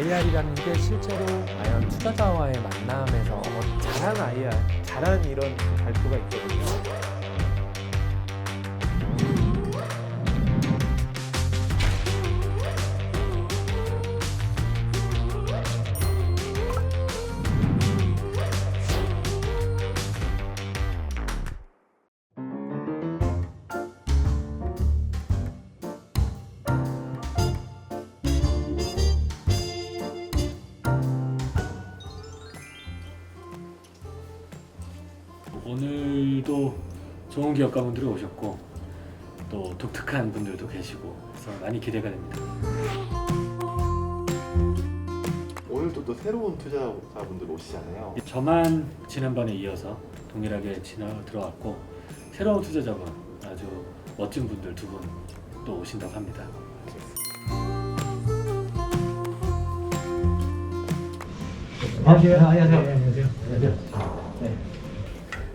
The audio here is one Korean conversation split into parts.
IR이라는 게 실제로 과연 투자자와의 만남에서 잘한 IR, 잘한 이런 발표가 있거든요. 오늘도 좋은 기업가분들이 오셨고 또 독특한 분들도 계시고 그래서 많이 기대가 됩니다. 오늘도 또 새로운 투자자분들 오시잖아요. 저만 지난번에 이어서 동일하게 들어왔고 새로운 투자자분 아주 멋진 분들 두 분 또 오신다고 합니다. 안녕하세요.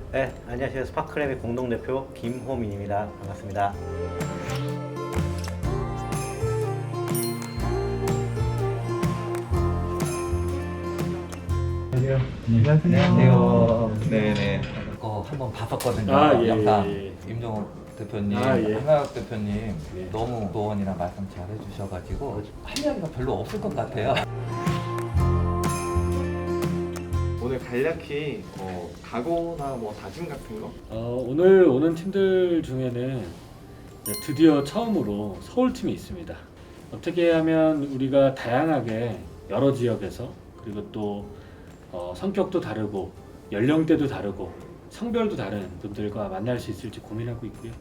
네, 안녕하세요. 스파크랩의 공동대표 김호민입니다. 반갑습니다. 안녕하세요. 네네. 한번 봤었거든요. 영상 임종욱 대표님, 한가혁 대표님 너무 조언이나 말씀 잘 해주셔가지고 할 이야기가 별로 없을 것 같아요. 오늘 간략히 각오나 뭐 다짐 같은 거? 오늘 오는 팀들 중에는 드디어 처음으로 서울팀이 있습니다. 어떻게 하면 우리가 다양하게 여러 지역에서 그리고 또 성격도 다르고 연령대도 다르고 성별도 다른 분들과 만날 수 있을지 고민하고 있고요.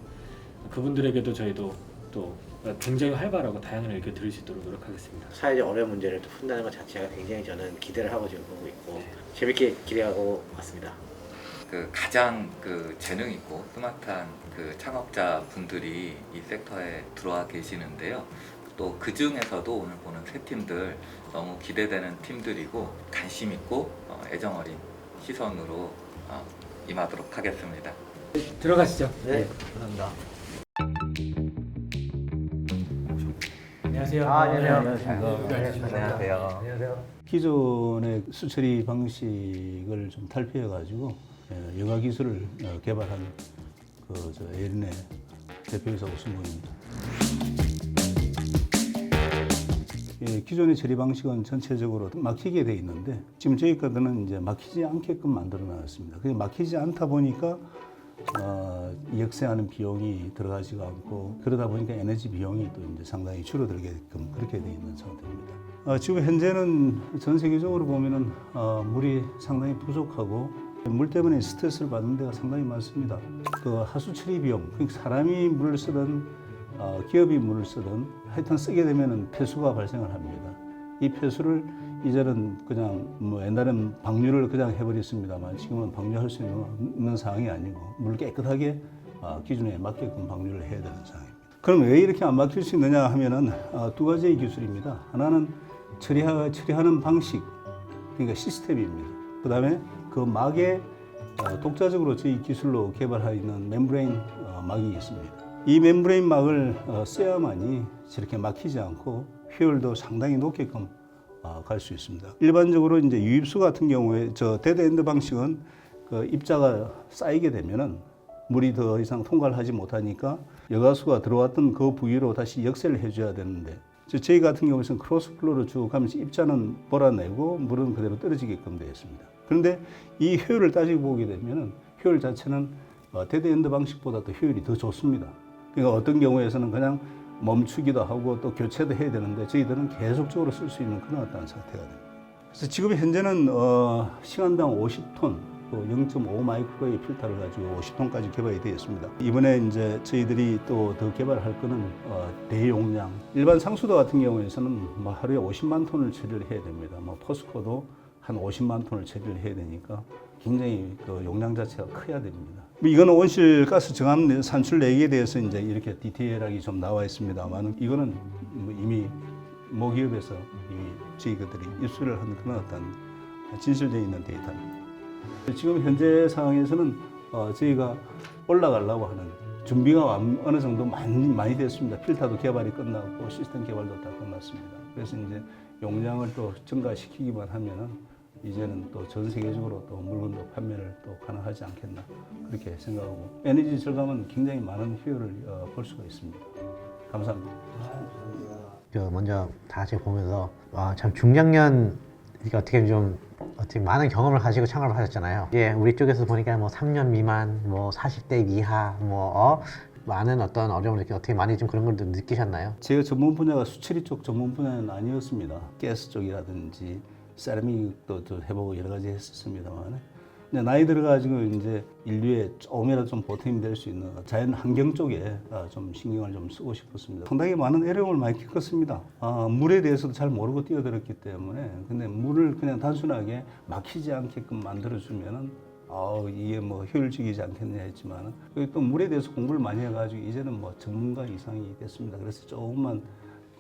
그분들에게도 저희도 또 굉장히 활발하고 다양한 의견 들을 수 있도록 노력하겠습니다. 사회적 어려운 문제를 또 푼다는 것 자체가 굉장히 저는 기대를 하고 지금 보고 있고 재밌게 기대하고 왔습니다. 가장 재능 있고 스마트한 창업자 분들이 이 섹터에 들어와 계시는데요. 또 그 중에서도 오늘 보는 세 팀들 너무 기대되는 팀들이고 관심 있고 애정 어린 시선으로 임하도록 하겠습니다. 들어가시죠. 네, 감사합니다. 안녕하세요. 안녕하세요. 기존의 수처리 방식을 좀 탈피해가지고 영화 기술을 개발한 에린의 대표이사 오승곤입니다. 기존의 처리 방식은 전체적으로 막히게 돼 있는데 지금 저희 거는 이제 막히지 않게끔 만들어 놨습니다. 그게 막히지 않다 보니까 역세하는 비용이 들어가지가 않고 그러다 보니까 에너지 비용이 또 이제 상당히 줄어들게끔 그렇게 돼 있는 상태입니다. 지금 현재는 전 세계적으로 보면은 물이 상당히 부족하고 물 때문에 스트레스를 받는 데가 상당히 많습니다. 하수 처리 비용, 그러니까 사람이 물을 쓰든 기업이 물을 쓰든 하여튼 쓰게 되면은 폐수가 발생을 합니다. 이 폐수를 이제는 그냥 옛날에는 방류를 그냥 해버렸습니다만 지금은 방류할 수 있는 상황이 아니고 물 깨끗하게 기준에 맞게끔 방류를 해야 되는 상황입니다. 그럼 왜 이렇게 안 막힐 수 있느냐 하면은 두 가지의 기술입니다. 하나는 처리하는 방식, 그러니까 시스템입니다. 그 다음에 그 막에 독자적으로 저희 기술로 개발하여 있는 멤브레인 막이 있습니다. 이 멤브레인 막을 써야만이 저렇게 막히지 않고 효율도 상당히 높게끔 갈 수 있습니다. 일반적으로 이제 유입수 같은 경우에 데드엔드 방식은 입자가 쌓이게 되면은 물이 더 이상 통과를 하지 못하니까 여가수가 들어왔던 그 부위로 다시 역세를 해줘야 되는데 저희 같은 경우에는 크로스플로로 쭉 가면서 입자는 몰아내고 물은 그대로 떨어지게끔 되어 있습니다. 그런데 이 효율을 따지고 보게 되면은 효율 자체는 데드엔드 방식보다 더 효율이 더 좋습니다. 그러니까 어떤 경우에서는 그냥 멈추기도 하고 또 교체도 해야 되는데 저희들은 계속적으로 쓸 수 있는 그런 어떤 상태가 됩니다. 그래서 지금 현재는 시간당 50톤, 0.5 마이크로의 필터를 가지고 50톤까지 개발이 되어 있습니다. 이번에 이제 저희들이 또 더 개발할 거는 대용량. 일반 상수도 같은 경우에서는 하루에 50만 톤을 처리를 해야 됩니다. 포스코도 한 50만 톤을 처리를 해야 되니까 굉장히 용량 자체가 커야 됩니다. 이거는 온실가스 정함 산출 내기에 대해서 이제 이렇게 디테일하게 좀 나와 있습니다만 이거는 이미 모기업에서 이미 저희들이 입수를 한 그런 어떤 진실되어 있는 데이터입니다. 지금 현재 상황에서는 저희가 올라가려고 하는 준비가 어느 정도 많이 됐습니다. 필터도 개발이 끝나고 시스템 개발도 다 끝났습니다. 그래서 이제 용량을 또 증가시키기만 하면은 이제는 또 전 세계적으로 또 물건도 판매를 또 가능하지 않겠나 그렇게 생각하고 에너지 절감은 굉장히 많은 효율을 볼 수가 있습니다. 감사합니다. 먼저 다 같이 보면서 와, 참 중장년 이게 어떻게 많은 경험을 가지고 창업을 하셨잖아요. 예, 우리 쪽에서 보니까 뭐 3년 미만, 뭐 40대 이하, 많은 어떤 어려움을 어떻게 많이 좀 그런 걸 느끼셨나요? 제가 전문 분야가 수처리 쪽 전문 분야는 아니었습니다. 가스 쪽이라든지 세라믹도 좀 해보고 여러 가지 했었습니다만 나이 들어가지고 이제 인류에 조금이라도 좀 보탬이 될 수 있는 자연 환경 쪽에 좀 신경을 좀 쓰고 싶었습니다. 상당히 많은 어려움을 많이 겪었습니다. 물에 대해서도 잘 모르고 뛰어들었기 때문에 근데 물을 그냥 단순하게 막히지 않게끔 만들어주면은 이게 뭐 효율적이지 않겠냐 했지만 또 물에 대해서 공부를 많이 해가지고 이제는 뭐 전문가 이상이 됐습니다. 그래서 조금만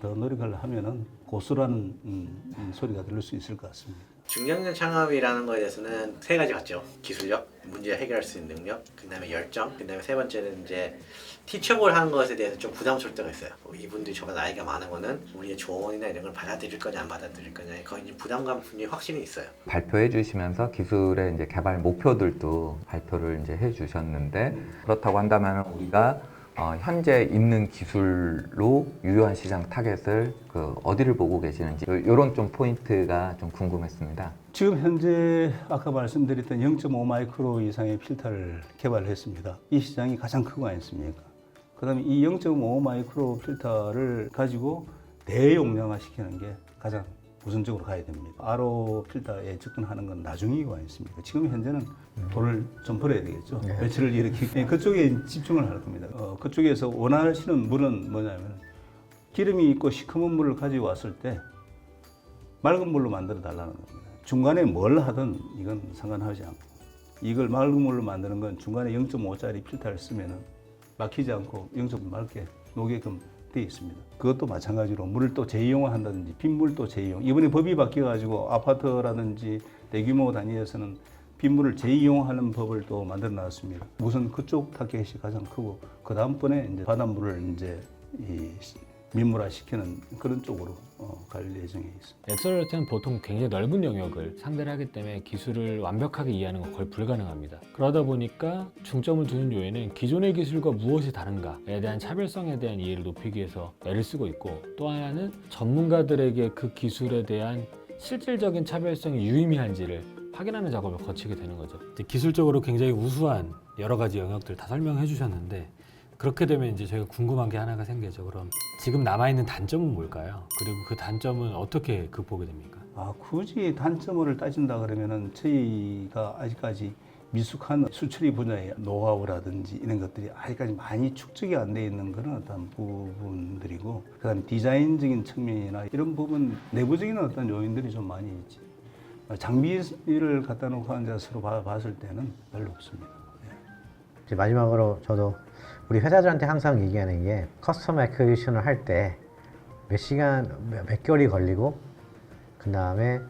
더 노력을 하면은 고스란한 소리가 들릴 수 있을 것 같습니다. 중장년 창업이라는 거에 대해서는 세 가지 같죠. 기술력, 문제 해결할 수 있는 능력, 그 다음에 열정, 그 다음에 세 번째는 이제 티처볼 하는 것에 대해서 좀 부담스러울 때가 있어요. 이분들이 저보다 나이가 많은 거는 우리의 조언이나 이런 걸 받아들일 거냐 안 받아들일 거냐 거의 이제 부담감 분명히 확실히 있어요. 발표해 주시면서 기술의 이제 개발 목표들도 발표를 이제 해 주셨는데 그렇다고 한다면 우리가 현재 있는 기술로 유효한 시장 타겟을 어디를 보고 계시는지 이런 좀 포인트가 좀 궁금했습니다. 지금 현재 아까 말씀드렸던 0.5 마이크로 이상의 필터를 개발했습니다. 이 시장이 가장 크고 아니습니까? 그다음에 이 0.5 마이크로 필터를 가지고 대용량화 시키는 게 가장 우선적으로 가야 됩니다. RO 필터에 접근하는 건 나중이고 아니습니까? 지금 현재는 돈을 좀 벌어야 되겠죠. 배출을 일으키기 그쪽에 집중을 할 겁니다. 그쪽에서 원하시는 물은 뭐냐면 기름이 있고 시커먼 물을 가지고 왔을 때 맑은 물로 만들어 달라는 겁니다. 중간에 뭘 하든 이건 상관하지 않고 이걸 맑은 물로 만드는 건 중간에 0.5짜리 필터를 쓰면은 막히지 않고 0.5 맑게 녹게끔 되어 있습니다. 그것도 마찬가지로 물을 또 재이용한다든지 빗물도 재이용. 이번에 법이 바뀌어가지고 아파트라든지 대규모 단위에서는 빗물을 재이용하는 법을 또 만들어 놨습니다. 우선 그쪽 타겟이 가장 크고 그 다음번에 이제 바닷물을 이제 민물화 시키는 그런 쪽으로 갈 예정에 있습니다. 엑셀러레이터는 보통 굉장히 넓은 영역을 상대를 하기 때문에 기술을 완벽하게 이해하는 건 거의 불가능합니다. 그러다 보니까 중점을 두는 요인은 기존의 기술과 무엇이 다른가에 대한 차별성에 대한 이해를 높이기 위해서 애를 쓰고 있고 또 하나는 전문가들에게 그 기술에 대한 실질적인 차별성이 유의미한지를 확인하는 작업을 거치게 되는 거죠. 기술적으로 굉장히 우수한 여러 가지 영역들 다 설명해 주셨는데 그렇게 되면 이제 저희가 궁금한 게 하나가 생기죠. 그럼 지금 남아있는 단점은 뭘까요? 그리고 그 단점은 어떻게 극복이 됩니까? 굳이 단점을 따진다 그러면은 저희가 아직까지 미숙한 수출입 분야의 노하우라든지 이런 것들이 아직까지 많이 축적이 안 돼 있는 그런 어떤 부분들이고 그다음에 디자인적인 측면이나 이런 부분 내부적인 어떤 요인들이 좀 많이 있지. 장비를 갖다 놓고 앉아서 서로 봤을 때는 별로 없습니다. 이제 마지막으로 저도 우리 회사들한테 항상 얘기하는 게 커스텀 애큐레이션을 할 때 몇 시간, 몇 개월이 걸리고 그 다음에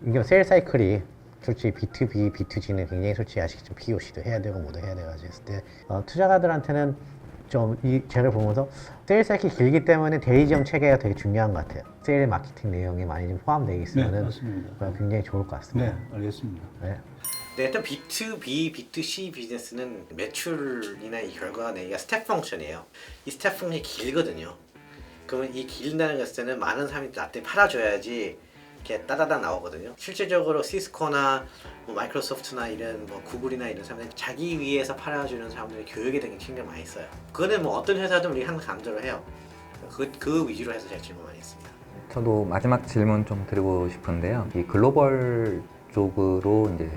이게 세일 사이클이 솔직히 B2B, B2G는 굉장히 솔직히 아시겠지만 POC도 해야 되고 뭐도 해야 돼가지고 했을 때 투자가들한테는 좀 이 책을 보면서 세일 사이클이 길기 때문에 대리점 체계가 되게 중요한 것 같아요. 세일 마케팅 내용이 많이 좀 포함되어 있으면 굉장히 좋을 것 같습니다. 네, 알겠습니다. 네. 네, 일단 B2B, B2C 비즈니스는 매출이나 이 결과가 내기가 스텝 펑션이에요. 이 스텝 펑션이 길거든요. 그러면 이 길다는 것을 때는 많은 사람이 나한테 팔아줘야지 이렇게 따다닥 나오거든요. 실질적으로 시스코나 뭐 마이크로소프트나 이런 뭐 구글이나 이런 사람들이 자기 위해서 팔아주는 사람들이 교육에 대한 신경 많이 써요. 그거는 뭐 어떤 회사든 우리 항상 강조를 해요. 그 위주로 해서 제가 질문 많이 했습니다. 저도 마지막 질문 좀 드리고 싶은데요. 이 글로벌 쪽으로 이제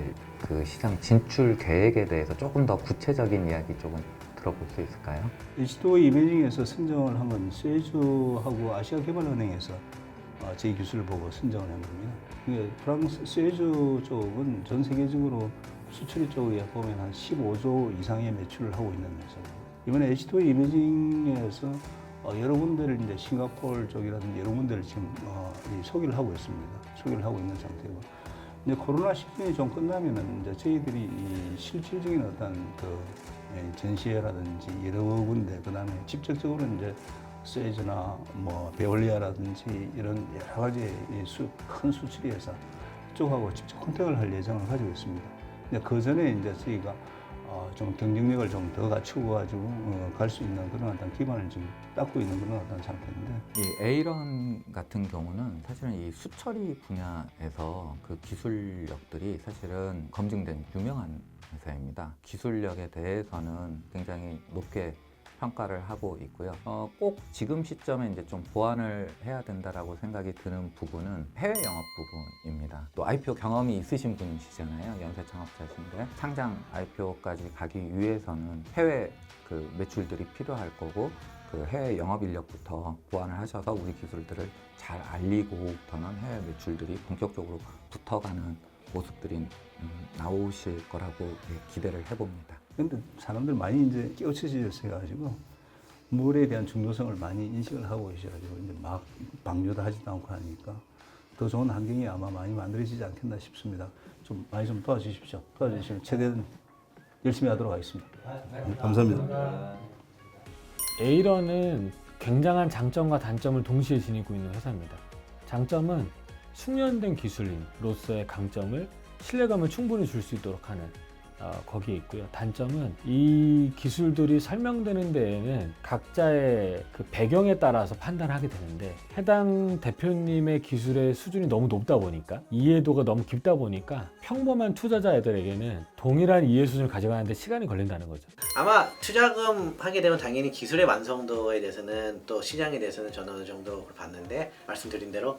그 시장 진출 계획에 대해서 조금 더 구체적인 이야기 조금 들어볼 수 있을까요? H2O 이미징에서 선정을 한 건 세주하고 아시아개발은행에서 저희 기술을 보고 선정을 한 겁니다. 이게 프랑스 세주 쪽은 전 세계적으로 수출입 쪽에 보면 한 15조 이상의 매출을 하고 있는 회사입니다. 이번에 H2O 이미징에서 여러 군데를 이제 싱가포르 쪽이라든지 여러 군데를 지금 소개를 하고 있습니다. 소개를 하고 있는 상태고. 이제 코로나 시즌이 좀 끝나면은 이제 저희들이 이 실질적인 어떤 그 전시회라든지 여러 군데 그다음에 직접적으로 이제 스웨즈나 뭐 베올리아라든지 이런 여러 가지 큰 수출이 회사 쪽하고 직접 컨택을 할 예정을 가지고 있습니다. 근데 그 전에 이제 저희가 좀 경쟁력을 좀 더 갖추고 가지고 갈 수 있는 그런 어떤 기반을 지금 닦고 있는 그런 어떤 상태인데. 이 에이런 같은 경우는 사실은 이 수처리 분야에서 그 기술력들이 사실은 검증된 유명한 회사입니다. 기술력에 대해서는 굉장히 높게 평가를 하고 있고요. 꼭 지금 시점에 이제 좀 보완을 해야 된다라고 생각이 드는 부분은 해외 영업 부분입니다. 또 IPO 경험이 있으신 분이시잖아요. 연쇄 창업자신데 상장 IPO까지 가기 위해서는 해외 그 매출들이 필요할 거고 그 해외 영업 인력부터 보완을 하셔서 우리 기술들을 잘 알리고부터는 해외 매출들이 본격적으로 붙어가는 모습들이 나오실 거라고 기대를 해봅니다. 근데 사람들 많이 이제 깨우쳐지셔가지고 물에 대한 중요성을 많이 인식을 하고 계셔가지고 이제 막 방류도 하지도 않고 하니까 더 좋은 환경이 아마 많이 만들어지지 않겠나 싶습니다. 좀 많이 좀 도와주십시오. 도와주시면 최대한 열심히 하도록 하겠습니다. 감사합니다. 에이런은 굉장한 장점과 단점을 동시에 지니고 있는 회사입니다. 장점은 숙련된 기술인으로서의 강점을 신뢰감을 충분히 줄 수 있도록 하는 거기에 있고요. 단점은 이 기술들이 설명되는 데에는 각자의 그 배경에 따라서 판단하게 되는데 해당 대표님의 기술의 수준이 너무 높다 보니까 이해도가 너무 깊다 보니까 평범한 투자자들에게는 동일한 이해 수준을 가져가는데 시간이 걸린다는 거죠. 아마 투자금 하게 되면 당연히 기술의 완성도에 대해서는 또 시장에 대해서는 저는 어느 정도 봤는데 말씀드린 대로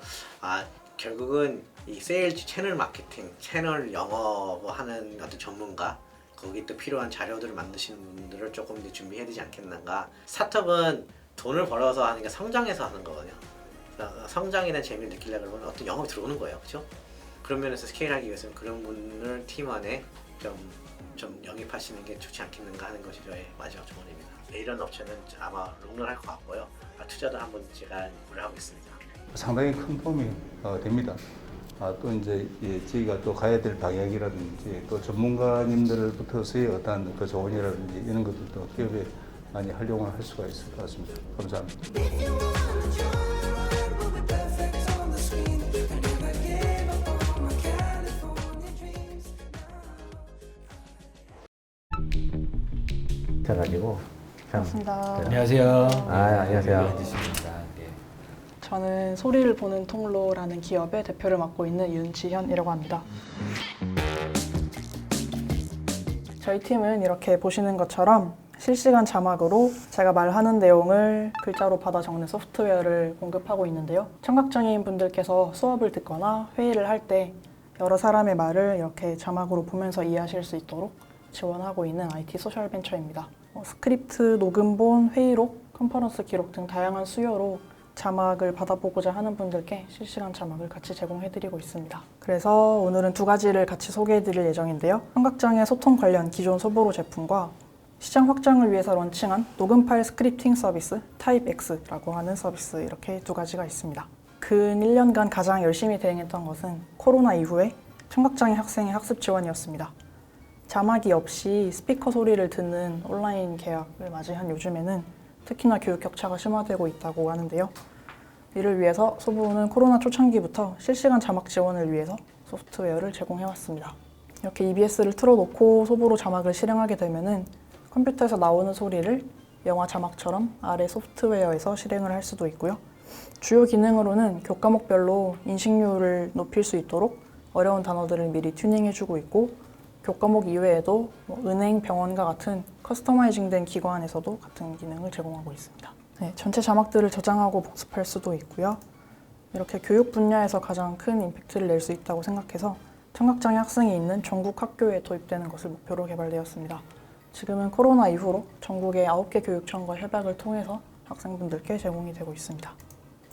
결국은 이 세일즈 채널 마케팅, 채널 영업하는 어떤 전문가 거기 또 필요한 자료들을 만드시는 분들을 조금 더 준비해야 되지 않겠는가. 스타트업은 돈을 벌어서 하는 게 성장해서 하는 거거든요. 성장이라는 재미를 느끼려고 그러면 어떤 영업이 들어오는 거예요. 그렇죠? 그런 면에서 스케일하기 위해서는 그런 분을 팀 안에 좀 영입하시는 게 좋지 않겠는가 하는 것이 저의 마지막 조언입니다. 이런 업체는 아마 롱런 할 것 같고요. 투자도 한번 제가 고려를 하고 있습니다. 상당히 큰 도움이 됩니다. 또 이제 저희가 또 가야 될 방향이라든지 또 전문가님들부터서의 어떤 그 조언이라든지 이런 것들도 기업에 많이 활용을 할 수가 있을 것 같습니다. 감사합니다. 가지고 참. 반갑습니다. 안녕하세요. 안녕하세요. 앉으십니다. 네. 저는 소리를 보는 통로라는 기업의 대표를 맡고 있는 윤지현이라고 합니다. 저희 팀은 이렇게 보시는 것처럼 실시간 자막으로 제가 말하는 내용을 글자로 받아 적는 소프트웨어를 공급하고 있는데요. 청각장애인 분들께서 수업을 듣거나 회의를 할 때 여러 사람의 말을 이렇게 자막으로 보면서 이해하실 수 있도록 지원하고 있는 IT 소셜 벤처입니다. 스크립트, 녹음본, 회의록, 컨퍼런스 기록 등 다양한 수요로 자막을 받아보고자 하는 분들께 실시간 자막을 같이 제공해드리고 있습니다. 그래서 오늘은 두 가지를 같이 소개해드릴 예정인데요. 청각장애 소통 관련 기존 소보로 제품과 시장 확장을 위해서 런칭한 녹음 파일 스크립팅 서비스 타입X라고 하는 서비스, 이렇게 두 가지가 있습니다. 근 1년간 가장 열심히 대응했던 것은 코로나 이후에 청각장애 학생의 학습 지원이었습니다. 자막이 없이 스피커 소리를 듣는 온라인 계약을 맞이한 요즘에는 특히나 교육 격차가 심화되고 있다고 하는데요. 이를 위해서 소보로는 코로나 초창기부터 실시간 자막 지원을 위해서 소프트웨어를 제공해왔습니다. 이렇게 EBS를 틀어놓고 소보로 자막을 실행하게 되면은 컴퓨터에서 나오는 소리를 영화 자막처럼 아래 소프트웨어에서 실행을 할 수도 있고요. 주요 기능으로는 교과목별로 인식률을 높일 수 있도록 어려운 단어들을 미리 튜닝해주고 있고, 교과목 이외에도 은행, 병원과 같은 커스터마이징된 기관에서도 같은 기능을 제공하고 있습니다. 네, 전체 자막들을 저장하고 복습할 수도 있고요. 이렇게 교육 분야에서 가장 큰 임팩트를 낼 수 있다고 생각해서 청각장애 학생이 있는 전국 학교에 도입되는 것을 목표로 개발되었습니다. 지금은 코로나 이후로 전국의 9개 교육청과 협약을 통해서 학생분들께 제공이 되고 있습니다.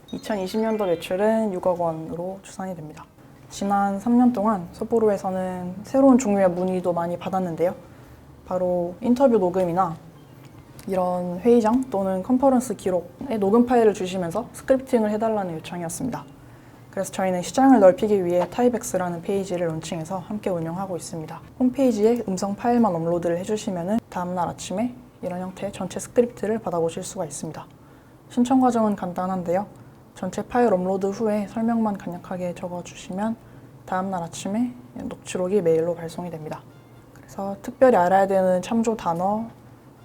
2020년도 매출은 6억 원으로 추산이 됩니다. 지난 3년 동안 소보로에서는 새로운 종류의 문의도 많이 받았는데요. 바로 인터뷰 녹음이나 이런 회의장 또는 컨퍼런스 기록에 녹음 파일을 주시면서 스크립팅을 해달라는 요청이었습니다. 그래서 저희는 시장을 넓히기 위해 타입X라는 페이지를 론칭해서 함께 운영하고 있습니다. 홈페이지에 음성 파일만 업로드를 해주시면 다음날 아침에 이런 형태의 전체 스크립트를 받아보실 수가 있습니다. 신청 과정은 간단한데요. 전체 파일 업로드 후에 설명만 간략하게 적어주시면 다음날 아침에 녹취록이 메일로 발송이 됩니다. 그래서 특별히 알아야 되는 참조 단어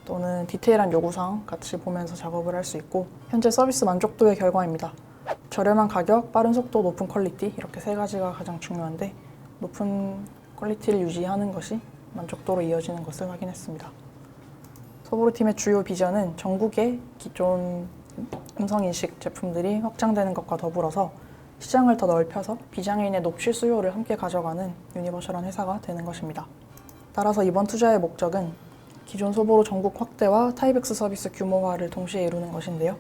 또는 디테일한 요구사항 같이 보면서 작업을 할 수 있고, 현재 서비스 만족도의 결과입니다. 저렴한 가격, 빠른 속도, 높은 퀄리티, 이렇게 세 가지가 가장 중요한데, 높은 퀄리티를 유지하는 것이 만족도로 이어지는 것을 확인했습니다. 소보로팀의 주요 비전은 전국의 기존 음성인식 제품들이 확장되는 것과 더불어서 시장을 더 넓혀서 비장애인의 녹취 수요를 함께 가져가는 유니버셜한 회사가 되는 것입니다. 따라서 이번 투자의 목적은 기존 소보로 전국 확대와 타이백스 서비스 규모화를 동시에 이루는 것인데요.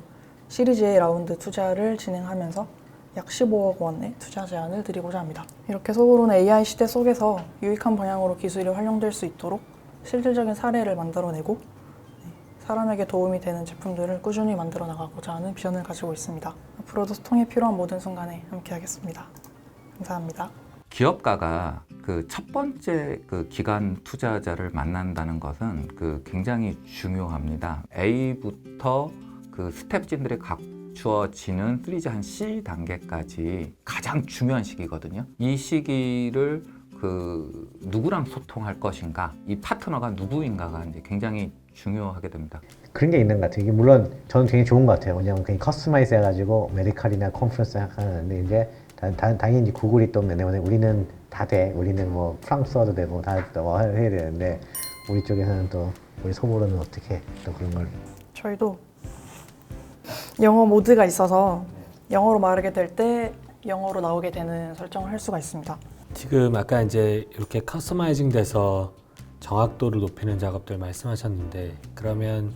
시리즈 A 라운드 투자를 진행하면서 약 15억 원의 투자 제안을 드리고자 합니다. 이렇게 소보로는 AI 시대 속에서 유익한 방향으로 기술이 활용될 수 있도록 실질적인 사례를 만들어내고 사람에게 도움이 되는 제품들을 꾸준히 만들어 나가고자 하는 비전을 가지고 있습니다. 앞으로도 소통이 필요한 모든 순간에 함께하겠습니다. 감사합니다. 기업가가 그 첫 번째 그 기관 투자자를 만난다는 것은 그 굉장히 중요합니다. A부터 그 스텝진들이 갖추어지는 3G 한 C 단계까지 가장 중요한 시기거든요. 이 시기를 그 누구랑 소통할 것인가, 이 파트너가 누구인가가 이제 굉장히 중요하게 됩니다. 그런 게 있는 것 같아요. 이게 물론 저는 되게 좋은 것 같아요. 왜냐하면 그냥 커스터마이즈 해가지고 메디칼이나 컨퍼런스 하는데 이제 당연히 이제 구글이 또 내보내 우리는 다 돼. 우리는 뭐 프랑스어도 되고 다 뭐 해야 되는데 우리 쪽에서는 또 우리 소보로는 어떻게 또 그런 걸 저희도 영어 모드가 있어서 영어로 말하게 될 때 영어로 나오게 되는 설정을 할 수가 있습니다. 지금 아까 이제 이렇게 커스터마이징 돼서 정확도를 높이는 작업들 말씀하셨는데, 그러면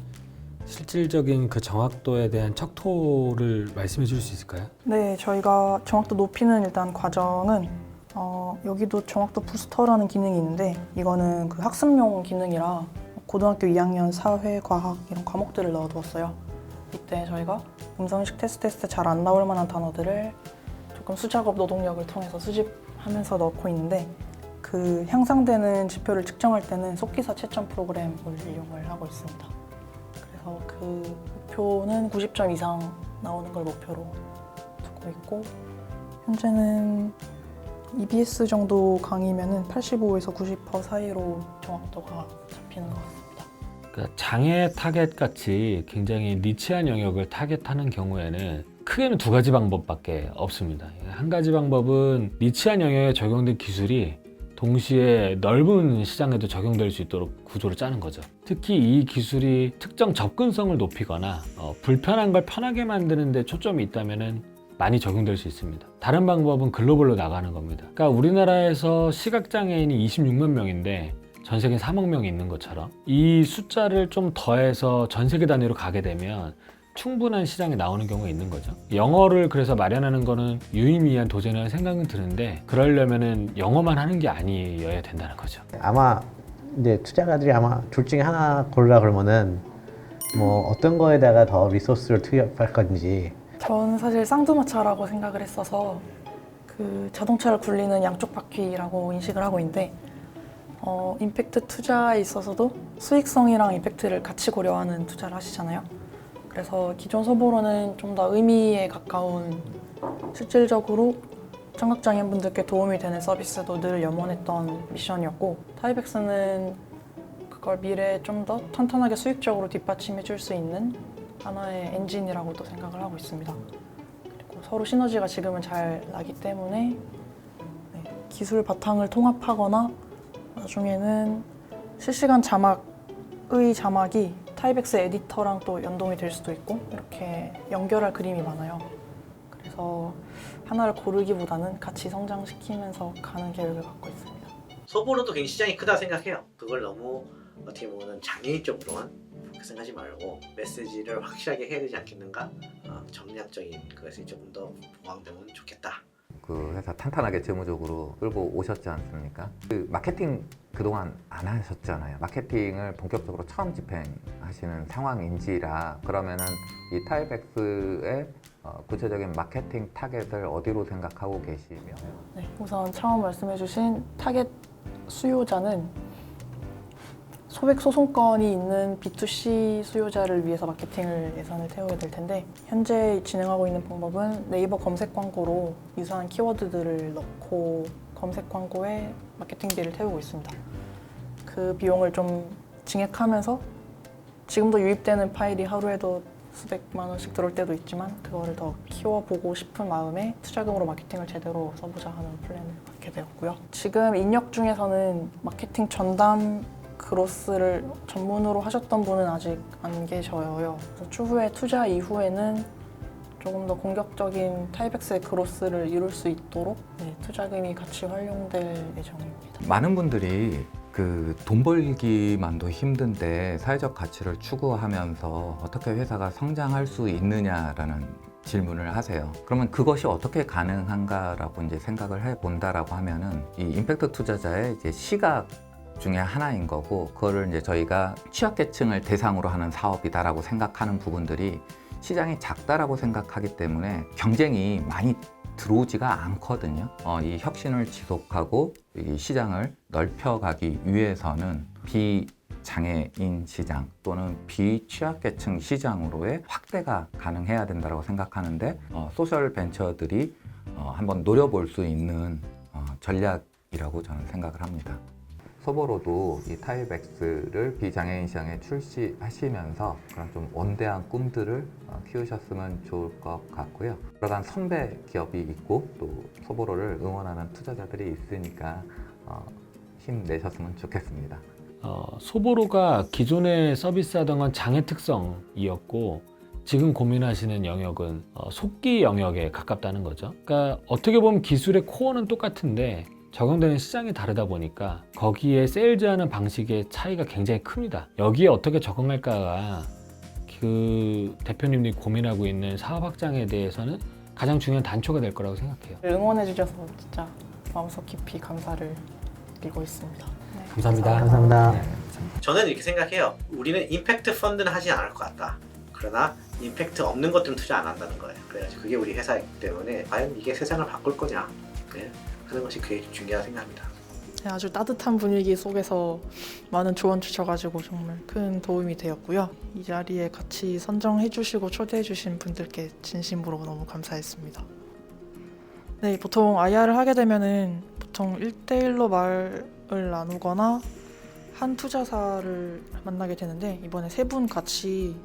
실질적인 그 정확도에 대한 척도를 말씀해 줄 수 있을까요? 네, 저희가 정확도 높이는 일단 과정은 여기도 정확도 부스터라는 기능이 있는데, 이거는 그 학습용 기능이라 고등학교 2학년 사회, 과학 이런 과목들을 넣어두었어요. 이때 저희가 음성인식 테스트 잘 안 나올 만한 단어들을 조금 수작업 노동력을 통해서 수집하면서 넣고 있는데, 그 향상되는 지표를 측정할 때는 속기사 채점 프로그램을 이용을 하고 있습니다. 그래서 그 목표는 90점 이상 나오는 걸 목표로 두고 있고, 현재는 EBS 정도 강의면은 85에서 90% 사이로 정확도가 잡히는 것 같습니다. 그러니까 장애 타겟 같이 굉장히 니치한 영역을 타겟하는 경우에는 크게는 두 가지 방법밖에 없습니다. 한 가지 방법은 니치한 영역에 적용된 기술이 동시에 넓은 시장에도 적용될 수 있도록 구조를 짜는 거죠. 특히 이 기술이 특정 접근성을 높이거나 불편한 걸 편하게 만드는 데 초점이 있다면 많이 적용될 수 있습니다. 다른 방법은 글로벌로 나가는 겁니다. 그러니까 우리나라에서 시각장애인이 26만 명인데 전 세계 3억 명이 있는 것처럼 이 숫자를 좀 더해서 전 세계 단위로 가게 되면 충분한 시장에 나오는 경우가 있는 거죠. 영어를 그래서 마련하는 거는 유의미한 도전이라는 생각은 드는데, 그러려면은 영어만 하는 게 아니어야 된다는 거죠. 아마 이제 투자가들이 아마 둘 중에 하나 고르라 그러면은 뭐 어떤 거에다가 더 리소스를 투입할 건지. 저는 사실 쌍두마차라고 생각을 했어서 그 자동차를 굴리는 양쪽 바퀴라고 인식을 하고 있는데, 임팩트 투자에 있어서도 수익성이랑 임팩트를 같이 고려하는 투자를 하시잖아요. 그래서 기존 소보로는 좀 더 의미에 가까운, 실질적으로 청각장애인분들께 도움이 되는 서비스도 늘 염원했던 미션이었고, 타이백스는 그걸 미래에 좀 더 탄탄하게 수익적으로 뒷받침해 줄 수 있는 하나의 엔진이라고도 생각을 하고 있습니다. 그리고 서로 시너지가 지금은 잘 나기 때문에 기술 바탕을 통합하거나 나중에는 실시간 자막의 자막이 타이백스 에디터랑 또 연동이 될 수도 있고, 이렇게 연결할 그림이 많아요. 그래서 하나를 고르기보다는 같이 성장시키면서 가는 계획을 갖고 있습니다. 소보로도 굉장히 시장이 크다 생각해요. 그걸 너무 어떻게 보면 장애인 쪽으로만 생각하지 말고 메시지를 확실하게 해야 되지 않겠는가? 전략적인 것이 조금 더 보강되면 좋겠다. 그 회사 탄탄하게 재무적으로 끌고 오셨지 않습니까? 그 마케팅 그동안 안 하셨잖아요. 마케팅을 본격적으로 처음 집행하시는 상황인지라, 그러면은 이 타이백스의 구체적인 마케팅 타겟을 어디로 생각하고 계시며? 네, 우선 처음 말씀해주신 타겟 수요자는 소액 소송권이 있는 B2C 수요자를 위해서 마케팅을 예산을 태우게 될 텐데 현재 진행하고 있는 방법은 네이버 검색 광고로 유사한 키워드들을 넣고 검색 광고에 마케팅비를 태우고 있습니다. 그 비용을 좀 증액하면서 지금도 유입되는 파일이 하루에도 수백만 원씩 들어올 때도 있지만 그거를 더 키워보고 싶은 마음에 투자금으로 마케팅을 제대로 써보자 하는 플랜을 갖게 되었고요. 지금 인력 중에서는 마케팅 전담 그로스를 전문으로 하셨던 분은 아직 안 계셔요. 그래서 추후에 투자 이후에는 조금 더 공격적인 타이백스의 그로스를 이룰 수 있도록 투자금이 같이 활용될 예정입니다. 많은 분들이 그 돈 벌기만도 힘든데 사회적 가치를 추구하면서 어떻게 회사가 성장할 수 있느냐라는 질문을 하세요. 그러면 그것이 어떻게 가능한가라고 이제 생각을 해 본다라고 하면은 이 임팩트 투자자의 이제 시각 중에 하나인 거고, 그거를 이제 저희가 취약계층을 대상으로 하는 사업이다라고 생각하는 부분들이 시장이 작다라고 생각하기 때문에 경쟁이 많이 들어오지가 않거든요. 이 혁신을 지속하고 이 시장을 넓혀가기 위해서는 비장애인 시장 또는 비취약계층 시장으로의 확대가 가능해야 된다고 생각하는데 소셜 벤처들이 한번 노려볼 수 있는 전략이라고 저는 생각을 합니다. 소보로도 이 타이백스를 비장애인 시장에 출시하시면서 그런 좀 원대한 꿈들을 키우셨으면 좋을 것 같고요. 그러한 선배 기업이 있고 또 소보로를 응원하는 투자자들이 있으니까 힘내셨으면 좋겠습니다. 소보로가 기존에 서비스하던 건 장애 특성이었고 지금 고민하시는 영역은 속기 영역에 가깝다는 거죠. 그러니까 어떻게 보면 기술의 코어는 똑같은데 적용되는 시장이 다르다 보니까 거기에 세일즈하는 방식의 차이가 굉장히 큽니다. 여기에 어떻게 적응할까가 그 대표님들이 고민하고 있는 사업 확장에 대해서는 가장 중요한 단초가 될 거라고 생각해요. 응원해 주셔서 진짜 마음속 깊이 감사를 느끼고 있습니다. 네, 감사합니다. 감사합니다. 저는 이렇게 생각해요. 우리는 임팩트 펀드는 하지 않을 것 같다. 그러나 임팩트 없는 것들은 투자 안 한다는 거예요. 그래가지고 그게 우리 회사이기 때문에 과연 이게 세상을 바꿀 거냐 하는 것이 그게 중요하다고 생각합니다. 네, 아주 따뜻한 분위기 속에서 많은 조언 주셔가지고 정말 큰 도움이 되었고요. 이 자리에 같이 선정해 주시고 초대해 주신 분들께 진심으로 너무 감사했습니다. 네, 보통 IR을 하게 되면은 보통 1대1로 말을 나누거나 한 투자사를 만나게 되는데 이번에 세 분 같이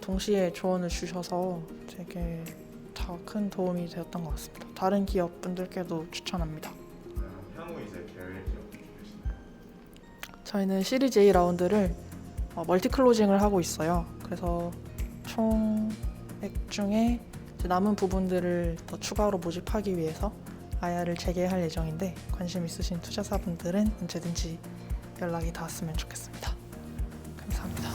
동시에 조언을 주셔서 되게 다 큰 도움이 되었던 것 같습니다. 다른 기업 분들께도 추천합니다. 향후 이제 계획이 어떻게 되시나요? 저희는 시리즈 A 라운드를 멀티 클로징을 하고 있어요. 그래서 총액 중에 이제 남은 부분들을 더 추가로 모집하기 위해서 IR을 재개할 예정인데 관심 있으신 투자사분들은 언제든지 연락이 닿았으면 좋겠습니다. 감사합니다.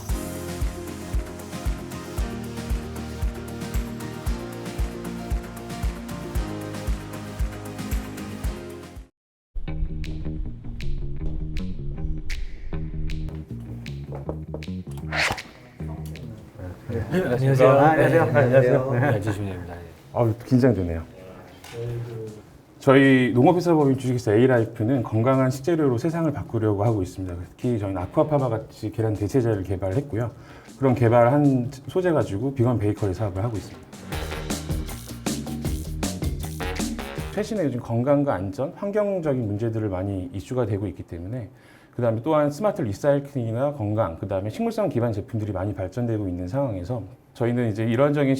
안녕하세요. 안녕하세요. 앉으시면 됩니다. 긴장되네요. 저희 농업회사법인 주식회사 A라이프는 건강한 식재료로 세상을 바꾸려고 하고 있습니다. 특히 저희는 아쿠아파바 같이 계란 대체제를 개발했고요. 그런 개발한 소재 가지고 비건 베이커리 사업을 하고 있습니다. 최신의 요즘 건강과 안전, 환경적인 문제들을 많이 이슈가 되고 있기 때문에 그다음에 또한 스마트 리사이클링이나 건강, 그다음에 식물성 기반 제품들이 많이 발전되고 있는 상황에서 저희는 이제 이런적인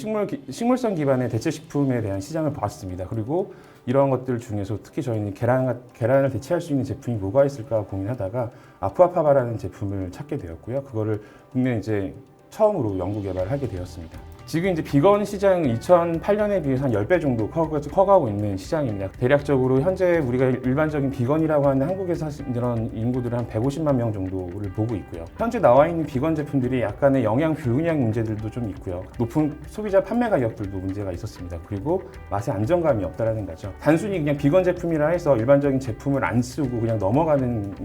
식물성 기반의 대체 식품에 대한 시장을 봤습니다. 그리고 이러한 것들 중에서 특히 저희는 계란을 대체할 수 있는 제품이 뭐가 있을까 고민하다가 아쿠아파바라는 제품을 찾게 되었고요. 그거를 국내 이제 처음으로 연구 개발을 하게 되었습니다. 지금 이제 비건 시장은 2008년에 비해서 한 10배 정도 커가고 있는 시장입니다. 대략적으로 현재 우리가 일반적인 비건이라고 하는 한국에서 이런 인구들은 한 150만 명 정도를 보고 있고요. 현재 나와 있는 비건 제품들이 약간의 영양 불균형 문제들도 좀 있고요. 높은 소비자 판매 가격들도 문제가 있었습니다. 그리고 맛의 안정감이 없다라는 거죠. 단순히 그냥 비건 제품이라 해서 일반적인 제품을 안 쓰고 그냥 넘어가는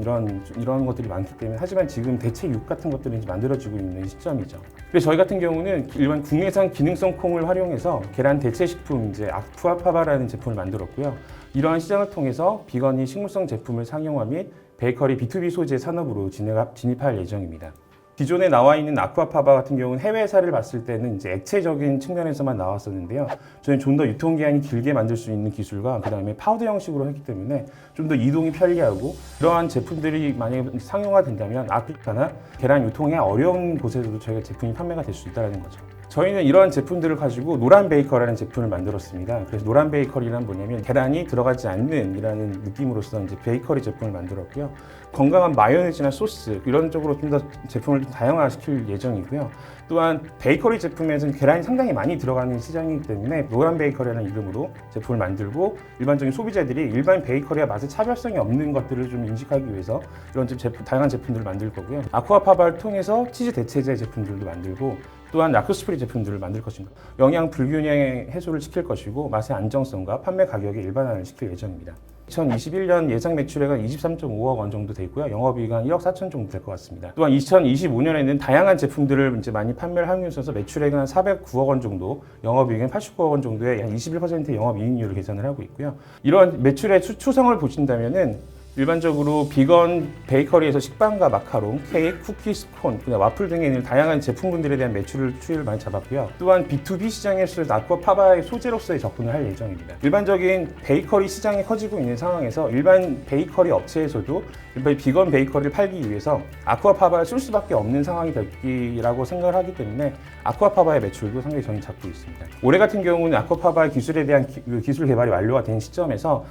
이런 것들이 많기 때문에 하지만 지금 대체 육 같은 것들이 이제 만들어지고 있는 시점이죠. 그래서 저희 같은 경우는 일반 국내산 기능성 콩을 활용해서 계란 대체 식품 이제 아쿠아파바라는 제품을 만들었고요. 이러한 시장을 통해서 비건이 식물성 제품을 상용화 및 베이커리 B2B 소재 산업으로 진입할 예정입니다. 기존에 나와 있는 아쿠아파바 같은 경우는 해외 회사를 봤을 때는 이제 액체적인 측면에서만 나왔었는데요. 저희는 좀 더 유통기한이 길게 만들 수 있는 기술과 그 다음에 파우더 형식으로 했기 때문에 좀 더 이동이 편리하고 이러한 제품들이 만약에 상용화 된다면 아프리카나 계란 유통이 어려운 곳에서도 저희가 제품이 판매가 될 수 있다는 거죠. 저희는 이러한 제품들을 가지고 노란 베이커라는 제품을 만들었습니다. 그래서 노란 베이커리란 뭐냐면 계란이 들어가지 않는 이라는 느낌으로서 이제 베이커리 제품을 만들었고요. 건강한 마요네즈나 소스 이런 쪽으로 좀 더 제품을 다양화시킬 예정이고요. 또한 베이커리 제품에서는 계란이 상당히 많이 들어가는 시장이기 때문에 노란 베이커리라는 이름으로 제품을 만들고 일반적인 소비자들이 일반 베이커리와 맛의 차별성이 없는 것들을 좀 인식하기 위해서 이런 다양한 제품들을 만들 거고요. 아쿠아파바를 통해서 치즈 대체제 제품들도 만들고 또한 라크스프리 제품들을 만들 것입니다. 영양 불균형 해소를 시킬 것이고 맛의 안정성과 판매 가격의 일반화를 시킬 예정입니다. 2021년 예상 매출액은 23.5억 원 정도 되고요. 영업이익은 1억 4천 정도 될 것 같습니다. 또한 2025년에는 다양한 제품들을 이제 많이 판매를 하고 있어서 매출액은 한 409억 원 정도, 영업이익은 89억 원 정도의 한 21%의 영업이익률을 계산을 하고 있고요. 이러한 매출의 추성을 보신다면은 일반적으로 비건 베이커리에서 식빵과 마카롱, 케이크, 쿠키, 스콘, 와플 등의 있는 다양한 제품군들에 대한 추이를 많이 잡았고요. 또한 B2B 시장에서 아쿠아파바의 소재로서의 접근을 할 예정입니다. 일반적인 베이커리 시장이 커지고 있는 상황에서 일반 베이커리 업체에서도 일반 비건 베이커리를 팔기 위해서 아쿠아파바를 쓸 수밖에 없는 상황이 될기라고 생각을 하기 때문에 아쿠아파바의 매출도 상당히 저희는 잡고 있습니다. 올해 같은 경우는 아쿠아파바의 기술에 대한 기술 개발이 완료가 된 시점에서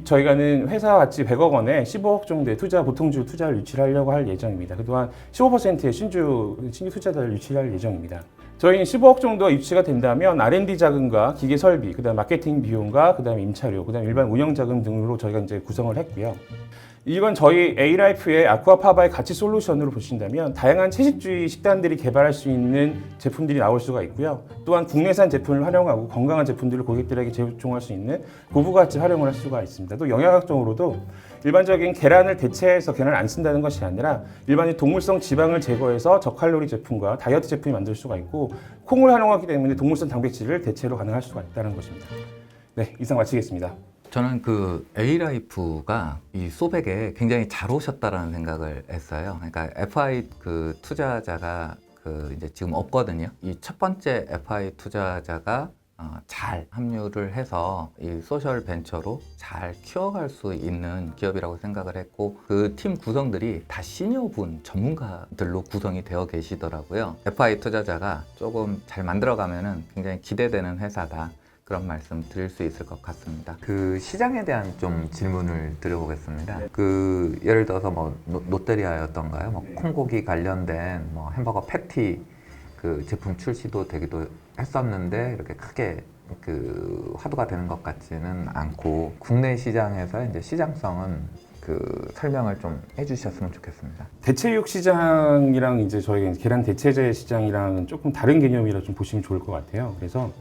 저희가는 회사 가치 100억 원에 15억 정도의 보통주 투자를 유치하려고 할 예정입니다. 그동안 15%의 신규 투자자를 유치할 예정입니다. 저희는 15억 정도가 유치가 된다면 R&D 자금과 기계 설비, 그다음 마케팅 비용과 그다음 임차료, 그다음 일반 운영 자금 등으로 저희가 이제 구성을 했고요. 이건 저희 A라이프의 아쿠아파바의 가치 솔루션으로 보신다면 다양한 채식주의 식단들이 개발할 수 있는 제품들이 나올 수가 있고요. 또한 국내산 제품을 활용하고 건강한 제품들을 고객들에게 제공할 수 있는 고부가치 활용을 할 수가 있습니다. 또 영양학적으로도 일반적인 계란을 대체해서 계란을 안 쓴다는 것이 아니라 일반적인 동물성 지방을 제거해서 저칼로리 제품과 다이어트 제품이 만들 수가 있고 콩을 활용하기 때문에 동물성 단백질을 대체로 가능할 수가 있다는 것입니다. 네, 이상 마치겠습니다. 저는 그 A라이프가 이 소백에 굉장히 잘 오셨다라는 생각을 했어요. 그러니까 FI 그 투자자가 그 이제 지금 없거든요. 이 첫 번째 FI 투자자가 잘 합류를 해서 이 소셜 벤처로 잘 키워갈 수 있는 기업이라고 생각을 했고 그 팀 구성들이 다 시니어분 전문가들로 구성이 되어 계시더라고요. FI 투자자가 조금 잘 만들어가면은 굉장히 기대되는 회사다. 그런 말씀 드릴 수 있을 것 같습니다. 그 시장에 대한 좀 질문을 드려보겠습니다. 그 예를 들어서 뭐 롯데리아였던가요? 뭐 콩고기 관련된 뭐 햄버거 패티 그 제품 출시도 되기도 했었는데 이렇게 크게 그 화두가 되는 것 같지는 않고 국내 시장에서 이제 시장성은 그 설명을 좀 해주셨으면 좋겠습니다. 대체육 시장이랑 이제 저희가 계란 대체제 시장이랑은 조금 다른 개념이라 좀 보시면 좋을 것 같아요. 그래서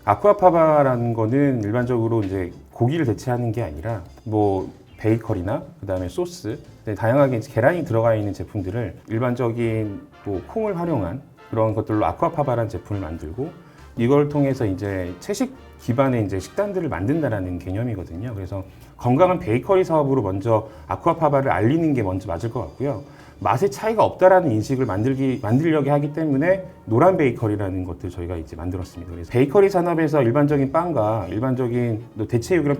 아쿠아파바라는 거는 일반적으로 이제 고기를 대체하는 게 아니라 뭐 베이커리나 그다음에 소스, 다양하게 계란이 들어가 있는 제품들을 일반적인 뭐 콩을 활용한 그런 것들로 아쿠아파바라는 제품을 만들고 이걸 통해서 이제 채식 기반의 이제 식단들을 만든다라는 개념이거든요. 그래서 건강한 베이커리 사업으로 먼저 아쿠아파바를 알리는 게 먼저 맞을 것 같고요. 맛의 차이가 없다라는 인식을 만들려고 하기 때문에 노란 베이커리라는 것들 저희가 이제 만들었습니다. 그래서 베이커리 산업에서 일반적인 빵과 일반적인 대체육이랑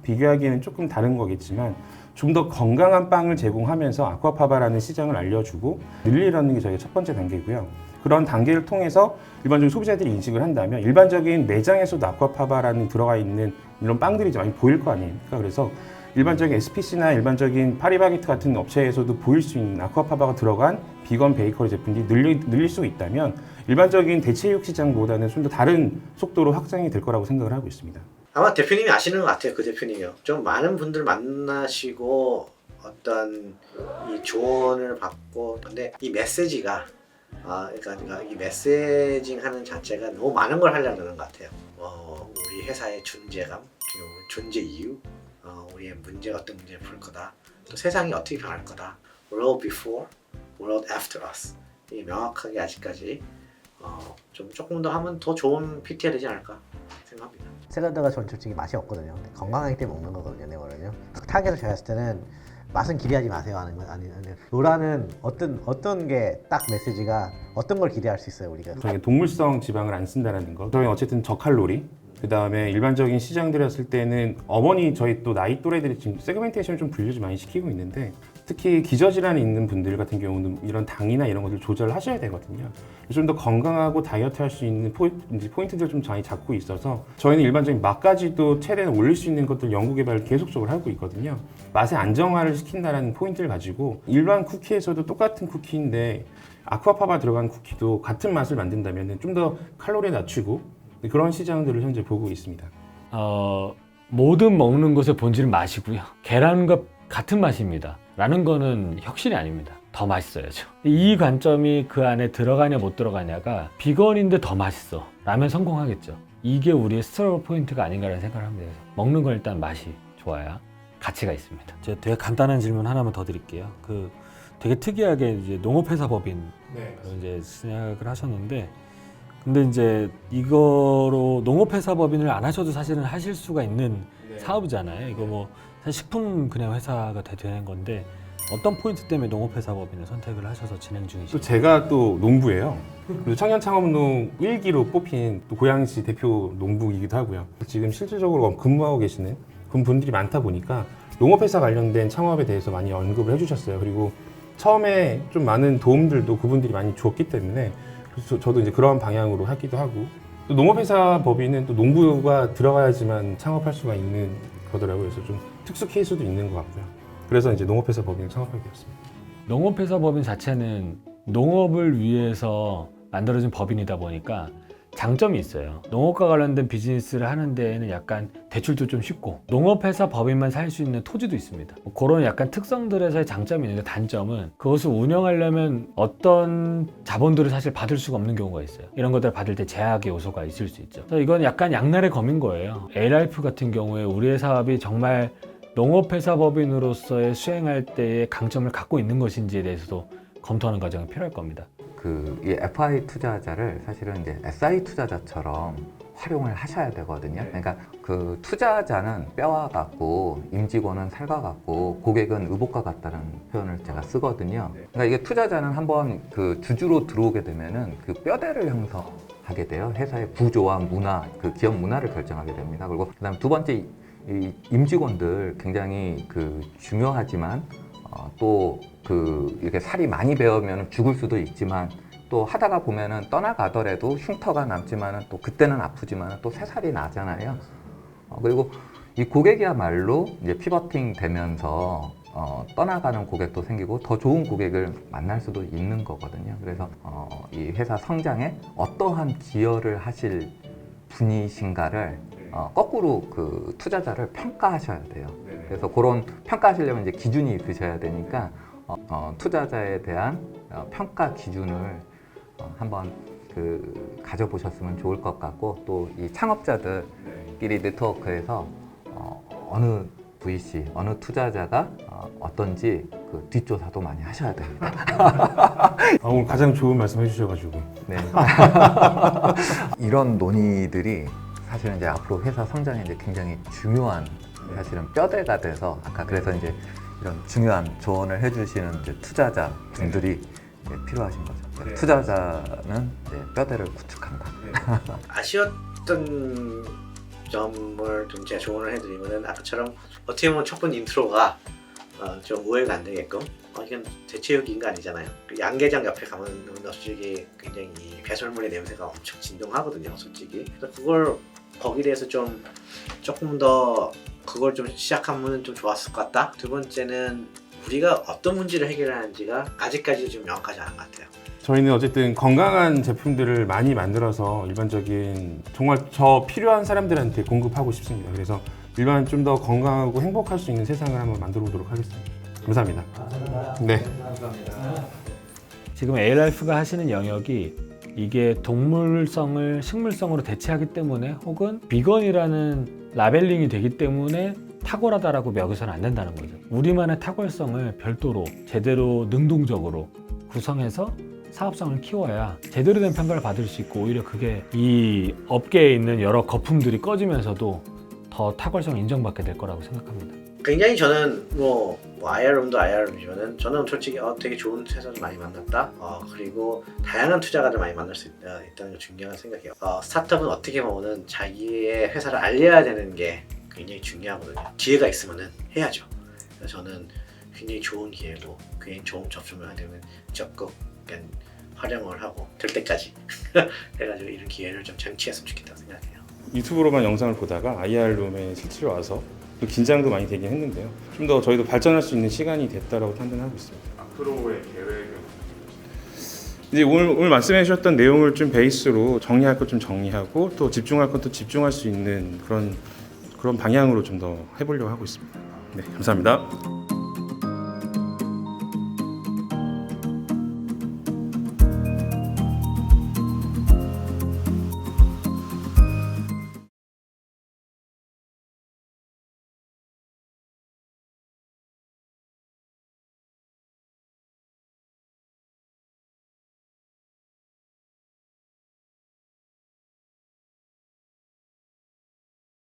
비교하기에는 조금 다른 거겠지만 좀 더 건강한 빵을 제공하면서 아쿠아파바라는 시장을 알려주고 늘리려는 게 저희의 첫 번째 단계고요. 그런 단계를 통해서 일반적인 소비자들이 인식을 한다면 일반적인 매장에서도 아쿠아파바라는 들어가 있는 이런 빵들이 많이 보일 거 아닙니까? 그래서 일반적인 SPC나 일반적인 파리바게트 같은 업체에서도 보일 수 있는 아쿠아파바가 들어간 비건 베이커리 제품들이 늘릴 수 있다면 일반적인 대체육 시장보다는 좀 더 다른 속도로 확장이 될 거라고 생각을 하고 있습니다. 아마 대표님이 아시는 것 같아요. 그 대표님이요. 좀 많은 분들 만나시고 어떤 이 조언을 받고 근데 이 메시지가 그러니까 이 메시징 하는 자체가 너무 많은 걸 하려는 것 같아요. 우리 회사의 존재감, 존재 이유, 우리의 어떤 문제를 풀 거다. 또 세상이 어떻게 변할 거다. World before, world after us. 이 명확하게 아직까지 조금 더 하면 더 좋은 PT가 되지 않을까 생각합니다. 샐러드가 전 솔직히 맛이 없거든요. 건강하기 때문에 먹는 거거든요, 내 말은요. 타겟을 정했을 때는 맛은 기대하지 마세요 하는 건 아니에요. 로라는 어떤 게 딱 메시지가 어떤 걸 기대할 수 있어요 우리가? 저희 동물성 지방을 안 쓴다는 거. 저희 어쨌든 저칼로리. 그 다음에 일반적인 시장들에 왔을 때는 어머니 저희 또 나이 또래들이 지금 세그멘테이션을 좀 분류 좀 많이 시키고 있는데 특히 기저질환이 있는 분들 같은 경우는 이런 당이나 이런 것들 조절을 하셔야 되거든요. 좀 더 건강하고 다이어트 할 수 있는 포인트들 좀 많이 잡고 있어서 저희는 일반적인 맛까지도 최대한 올릴 수 있는 것들 연구 개발을 계속적으로 하고 있거든요. 맛의 안정화를 시킨다는 포인트를 가지고 일반 쿠키에서도 똑같은 쿠키인데 아쿠아파바 들어간 쿠키도 같은 맛을 만든다면 좀 더 칼로리 낮추고 그런 시장들을 현재 보고 있습니다. 모든 먹는 것의 본질은 맛이고요. 계란과 같은 맛입니다. 라는 거는 혁신이 아닙니다. 더 맛있어야죠. 이 관점이 그 안에 들어가냐 못 들어가냐가 비건인데 더 맛있어 라면 성공하겠죠. 이게 우리의 스트러글 포인트가 아닌가라는 생각을 합니다. 먹는 건 일단 맛이 좋아야 가치가 있습니다. 제가 되게 간단한 질문 하나만 더 드릴게요. 되게 특이하게 이제 농업회사 법인 이제 생각을 하셨는데, 근데 이제 이거로 농업회사 법인을 안 하셔도 사실은 하실 수가 있는 사업이잖아요. 이거 뭐 사실 식품 그냥 회사가 되는 건데 어떤 포인트 때문에 농업회사 법인을 선택을 하셔서 진행 중이시죠? 또 제가 또 농부예요. 그리고 청년창업농 1기로 뽑힌 또 고양시 대표 농부이기도 하고요. 지금 실질적으로 근무하고 계시는 그런 분들이 많다 보니까 농업회사 관련된 창업에 대해서 많이 언급을 해주셨어요. 그리고 처음에 좀 많은 도움들도 그분들이 많이 줬기 때문에 그래서 저도 이제 그런 방향으로 하기도 하고, 또 농업회사 법인은 또 농부가 들어가야지만 창업할 수가 있는 거더라고요. 그래서 좀 특수 케이스도 있는 것 같고요. 그래서 이제 농업회사 법인을 창업하게 되었습니다. 농업회사 법인 자체는 농업을 위해서 만들어진 법인이다 보니까 장점이 있어요. 농업과 관련된 비즈니스를 하는 데에는 약간 대출도 좀 쉽고 농업회사 법인만 살 수 있는 토지도 있습니다. 그런 약간 특성들에서의 장점이 있는데, 단점은 그것을 운영하려면 어떤 자본들을 사실 받을 수가 없는 경우가 있어요. 이런 것들을 받을 때 제약의 요소가 있을 수 있죠. 그래서 이건 약간 양날의 검인 거예요. Alife 같은 경우에 우리의 사업이 정말 농업회사 법인으로서의 수행할 때의 강점을 갖고 있는 것인지에 대해서도 검토하는 과정이 필요할 겁니다. 이 FI 투자자를 사실은 이제 SI 투자자처럼 활용을 하셔야 되거든요. 그러니까 그 투자자는 뼈와 같고 임직원은 살과 같고 고객은 의복과 같다는 표현을 제가 쓰거든요. 그러니까 이게 투자자는 한번 그 주주로 들어오게 되면은 그 뼈대를 형성하게 돼요. 회사의 구조와 문화, 그 기업 문화를 결정하게 됩니다. 그리고 그다음 두 번째, 이 임직원들 굉장히 그 중요하지만 또 이렇게 살이 많이 배우면 죽을 수도 있지만 또 하다가 보면은 떠나가더라도 흉터가 남지만은 또 그때는 아프지만은 또 새살이 나잖아요. 그리고 이 고객이야말로 이제 피버팅 되면서 떠나가는 고객도 생기고 더 좋은 고객을 만날 수도 있는 거거든요. 그래서 이 회사 성장에 어떠한 기여를 하실 분이신가를 거꾸로 그 투자자를 평가하셔야 돼요. 그래서 그런 평가하시려면 이제 기준이 있으셔야 되니까 투자자에 대한 평가 기준을 한번 가져보셨으면 좋을 것 같고, 또 이 창업자들끼리 네트워크에서 어느 VC, 어느 투자자가 어떤지 그 뒷조사도 많이 하셔야 됩니다. 오늘 가장 좋은 말씀 해주셔가지고. 네. 이런 논의들이 사실은 이제 앞으로 회사 성장에 이제 굉장히 중요한 사실은 뼈대가 돼서, 아까 그래서 이제 이런 중요한 조언을 해주시는 이제 투자자 분들이 필요하신 거죠. 투자자는 이제 뼈대를 구축한다. 아쉬웠던 점을 좀 제가 조언을 해드리면은, 아까처럼 어떻게 보면 첫 번째 인트로가 좀 오해가 안 되게끔, 이건 대체육인 거 아니잖아요. 그 양계장 옆에 가면 솔직히 굉장히 배설물의 냄새가 엄청 진동하거든요, 솔직히. 그래서 그걸 거기에 대해서 조금 더 그걸 좀 시작하면 좀 좋았을 것 같다. 두 번째는 우리가 어떤 문제를 해결하는지가 아직까지 좀 명확하지 않은 것 같아요. 저희는 어쨌든 건강한 제품들을 많이 만들어서 일반적인 정말 저 필요한 사람들한테 공급하고 싶습니다. 그래서 일반 좀 더 건강하고 행복할 수 있는 세상을 한번 만들어 보도록 하겠습니다. 감사합니다. 네. 지금 Alife가 하시는 영역이 이게 동물성을 식물성으로 대체하기 때문에, 혹은 비건이라는 라벨링이 되기 때문에 탁월하다라고 여기서는 안 된다는 거죠. 우리만의 탁월성을 별도로 제대로 능동적으로 구성해서 사업성을 키워야 제대로 된 평가를 받을 수 있고, 오히려 그게 이 업계에 있는 여러 거품들이 꺼지면서도 더 탁월성을 인정받게 될 거라고 생각합니다. 굉장히 저는 뭐 IR룸도 IR룸이지만은 저는 솔직히 되게 좋은 회사를 많이 만났다. 그리고 다양한 투자가들 많이 만날 수 있다는 게 중요한 생각이에요. 스타트업은 어떻게 보면은 자기의 회사를 알려야 되는 게 굉장히 중요하거든요. 기회가 있으면은 해야죠. 그래서 저는 굉장히 좋은 기회고 굉장히 좋은 접점을 하려면 적극 활용을 하고 될 때까지 해가지고 이런 기회를 좀 쟁취했으면 좋겠다고 생각해요. 유튜브로만 영상을 보다가 IR룸에 실제로 와서 또 긴장도 많이 되긴 했는데요. 좀 더 저희도 발전할 수 있는 시간이 됐다라고 판단하고 있습니다. 앞으로의 계획은 이제 오늘 말씀해 주셨던 내용을 좀 베이스로 정리할 것 좀 정리하고 또 집중할 것 또 집중할 수 있는 그런 방향으로 좀 더 해보려고 하고 있습니다. 네, 감사합니다.